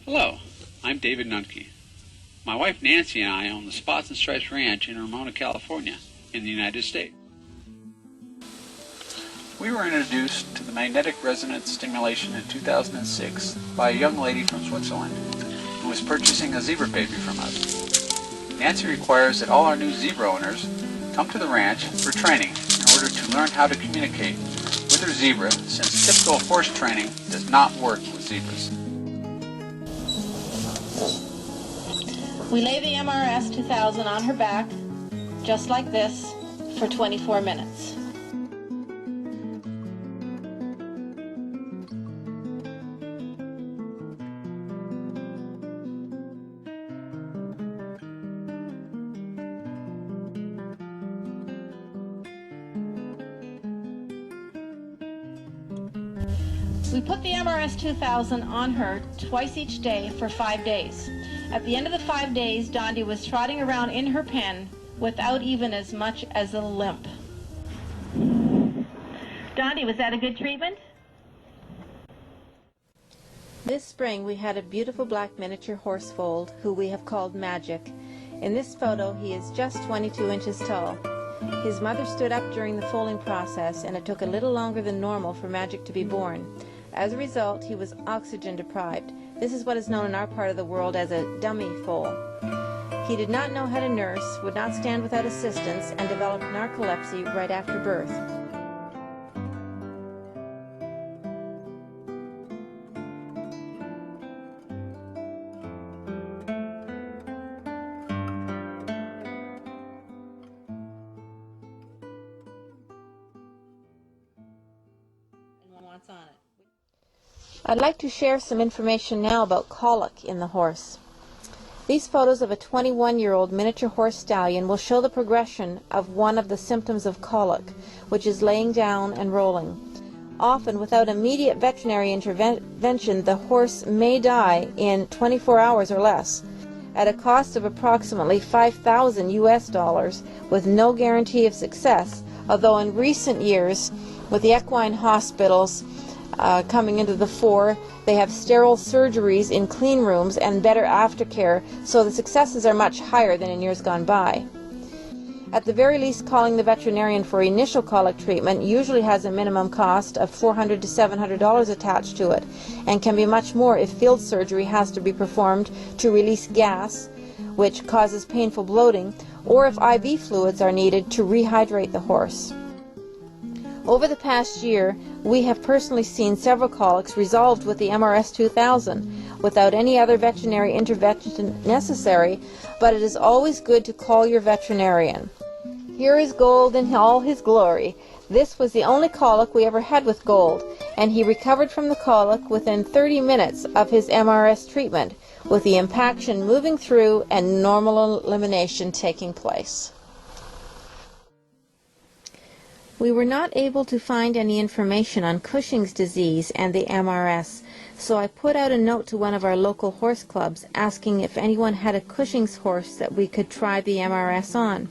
Hello, I'm David Nunke. My wife Nancy and I own the Spots and Stripes Ranch in Ramona, California, in the United States. We were introduced to the magnetic resonance stimulation in 2006 by a young lady from Switzerland who was purchasing a zebra baby from us. Nancy requires that all our new zebra owners come to the ranch for training in order to learn how to communicate with their zebra, since typical horse training does not work with zebras. We lay the MRS 2000 on her back, just like this, for 24 minutes. We put the MRS 2000 on her twice each day for 5 days. At the end of the 5 days, Dondi was trotting around in her pen without even as much as a limp. Dondi, was that a good treatment? This spring we had a beautiful black miniature horse foaled who we have called Magic. In this photo he is just 22 inches tall. His mother stood up during the foaling process, and it took a little longer than normal for Magic to be born. As a result, he was oxygen deprived. This is what is known in our part of the world as a dummy foal. He did not know how to nurse, would not stand without assistance, and developed narcolepsy right after birth. On it. I'd like to share some information now about colic in the horse. These photos of a 21-year-old miniature horse stallion will show the progression of one of the symptoms of colic, which is laying down and rolling. Often, without immediate veterinary intervention, the horse may die in 24 hours or less, at a cost of approximately $5,000 US, with no guarantee of success, although in recent years, with the equine hospitals coming into the fore, they have sterile surgeries in clean rooms and better aftercare, so the successes are much higher than in years gone by. At the very least, calling the veterinarian for initial colic treatment usually has a minimum cost of $400 to $700 attached to it, and can be much more if field surgery has to be performed to release gas, which causes painful bloating, or if IV fluids are needed to rehydrate the horse. Over the past year, we have personally seen several colics resolved with the MRS 2000 without any other veterinary intervention necessary, but it is always good to call your veterinarian. Here is Gold in all his glory. This was the only colic we ever had with Gold, and he recovered from the colic within 30 minutes of his MRS treatment, with the impaction moving through and normal elimination taking place. We were not able to find any information on Cushing's disease and the MRS, so I put out a note to one of our local horse clubs asking if anyone had a Cushing's horse that we could try the MRS on.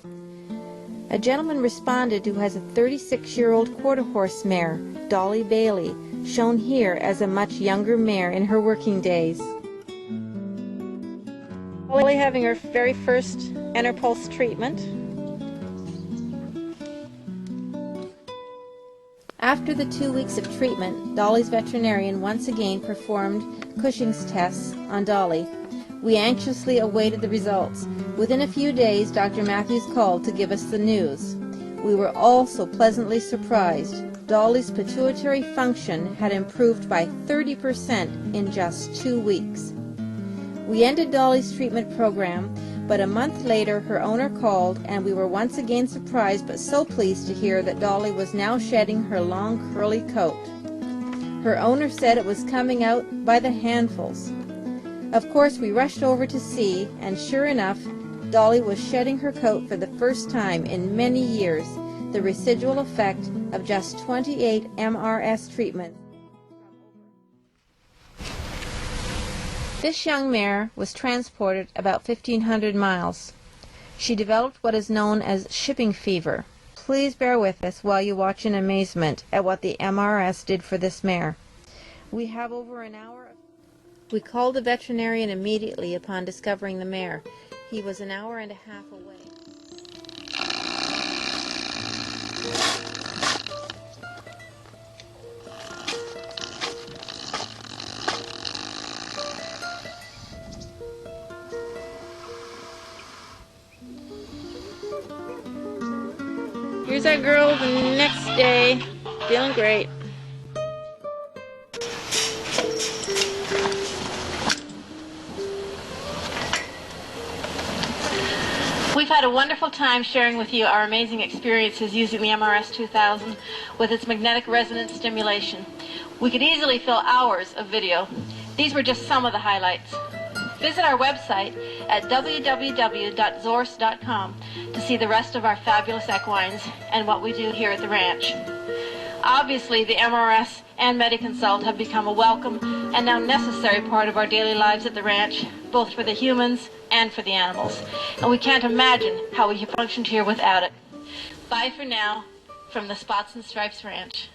A gentleman responded who has a 36-year-old quarter horse mare, Dolly Bailey, shown here as a much younger mare in her working days. Dolly having her very first Enerpulse treatment. After the 2 weeks of treatment, Dolly's veterinarian once again performed Cushing's tests on Dolly. We anxiously awaited the results. Within a few days, Dr. Matthews called to give us the news. We were also pleasantly surprised. Dolly's pituitary function had improved by 30% in just 2 weeks. We ended Dolly's treatment program, but a month later her owner called, and we were once again surprised but so pleased to hear that Dolly was now shedding her long curly coat. Her owner said it was coming out by the handfuls. Of course we rushed over to see, and sure enough, Dolly was shedding her coat for the first time in many years, the residual effect of just 28 MRS treatments. This young mare was transported about 1,500 miles. She developed what is known as shipping fever. Please bear with us while you watch in amazement at what the MRS did for this mare. We have over an hour. We called the veterinarian immediately upon discovering the mare. He was an hour and a half away. Here's our girl the next day, feeling great. We've had a wonderful time sharing with you our amazing experiences using the MRS 2000 with its magnetic resonance stimulation. We could easily fill hours of video. These were just some of the highlights. Visit our website at www.zorse.com to see the rest of our fabulous equines and what we do here at the ranch. Obviously, the MRS and MediConsult have become a welcome and now necessary part of our daily lives at the ranch, both for the humans and for the animals. And we can't imagine how we have functioned here without it. Bye for now from the Spots and Stripes Ranch.